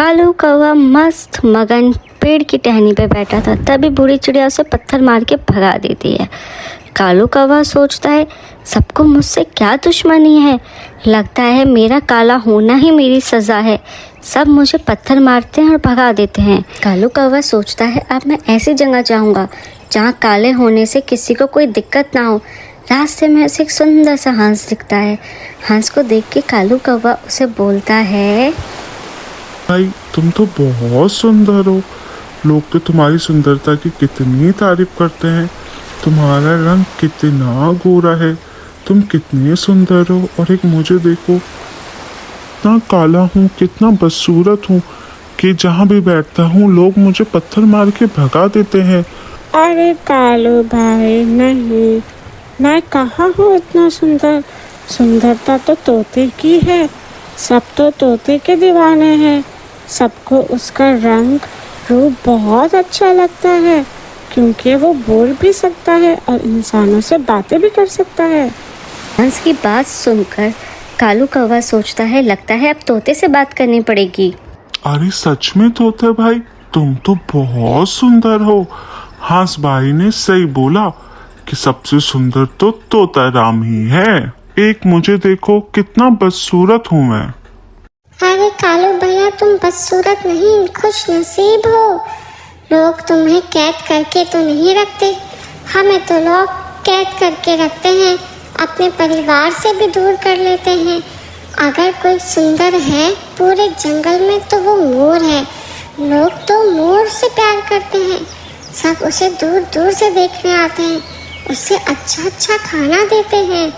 कालू कौवा मस्त मगन पेड़ की टहनी पे बैठा था। तभी बूढ़ी चिड़िया उसे पत्थर मार के भगा देती है। कालू कौवा सोचता है, सबको मुझसे क्या दुश्मनी है, लगता है मेरा काला होना ही मेरी सज़ा है। सब मुझे पत्थर मारते हैं और भगा देते हैं। कालू कौवा सोचता है, अब मैं ऐसी जगह जाऊंगा जहाँ काले होने से किसी को कोई दिक्कत ना हो। रास्ते में उसे एक सुंदर सा हंस दिखता है। हंस को देख के कालू कौवा उसे बोलता है, भाई तुम तो बहुत सुंदर हो, लोग तो तुम्हारी सुंदरता की कितनी तारीफ करते हैं। तुम्हारा रंग कितना गोरा है, तुम कितने सुंदर हो। और एक मुझे देखो, कितना काला हूँ, कितना बदसूरत हूँ कि जहाँ भी बैठता हूँ लोग मुझे पत्थर मार के भगा देते हैं। अरे कालू भाई, नहीं, मैं कहाँ हूँ इतना सुंदर। सुंदरता तो तोते की है, सब तो तोते के दीवाने हैं। सबको उसका रंग रूप बहुत अच्छा लगता है, क्योंकि वो बोल भी सकता है और इंसानों से बातें भी कर सकता है। हंस की बात सुनकर कालू कौवा सोचता है, लगता है अब तोते से बात करनी पड़ेगी। अरे सच में तोते भाई, तुम तो बहुत सुंदर हो। हंस भाई ने सही बोला कि सबसे सुंदर तो तोता राम ही है। एक मुझे देखो, कितना बदसूरत हूँ मैं। अरे कालू भैया, तुम बदसूरत नहीं, खुश नसीब हो। लोग तुम्हें कैद करके तो नहीं रखते, हमें तो लोग कैद करके रखते हैं, अपने परिवार से भी दूर कर लेते हैं। अगर कोई सुंदर है पूरे जंगल में तो वो मोर है। लोग तो मोर से प्यार करते हैं, सब उसे दूर दूर से देखने आते हैं, उसे अच्छा अच्छा खाना देते हैं।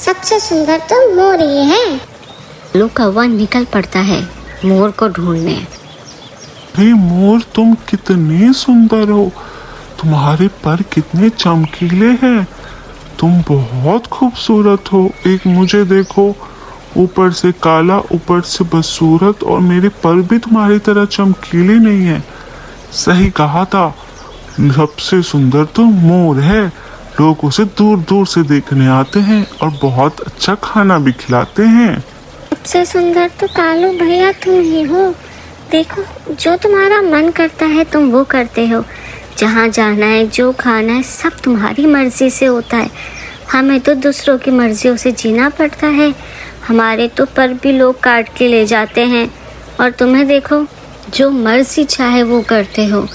सबसे सुंदर तो मोर ही है। कालू कौवा निकल पड़ता है मोर को ढूंढने। हे मोर, तुम कितने सुंदर हो, तुम्हारे पर कितने चमकीले हैं, तुम बहुत खूबसूरत हो। एक मुझे देखो, ऊपर से काला, ऊपर से बदसूरत, और मेरे पर भी तुम्हारी तरह चमकीले नहीं है। सही कहा था, सबसे सुंदर तो मोर है। लोग उसे दूर दूर से देखने आते हैं और बहुत अच्छा खाना भी खिलाते हैं। सबसे सुंदर तो कालू भैया तुम ही हो। देखो, जो तुम्हारा मन करता है तुम वो करते हो। जहाँ जाना है, जो खाना है, सब तुम्हारी मर्जी से होता है। हमें तो दूसरों की मर्जियों से जीना पड़ता है। हमारे तो पर भी लोग काट के ले जाते हैं, और तुम्हें देखो, जो मर्जी चाहे वो करते हो।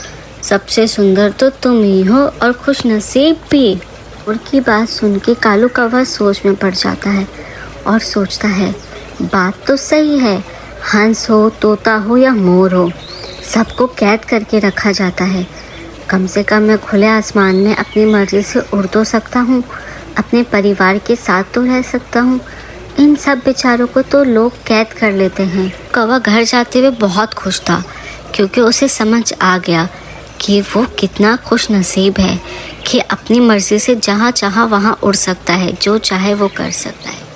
सबसे सुंदर तो तुम ही हो, और खुश नसीब भी। मोर की बात सुन के कालू कौवा सोच में पड़ जाता है और सोचता है, बात तो सही है। हंस हो, तोता हो या मोर हो, सबको कैद करके रखा जाता है। कम से कम मैं खुले आसमान में अपनी मर्जी से उड़ तो सकता हूँ, अपने परिवार के साथ तो रह सकता हूँ। इन सब बेचारों को तो लोग कैद कर लेते हैं। कौवा घर जाते हुए बहुत खुश था, क्योंकि उसे समझ आ गया कि वो कितना खुश नसीब है कि अपनी मर्जी से जहाँ चाहा वहाँ उड़ सकता है, जो चाहे वो कर सकता है।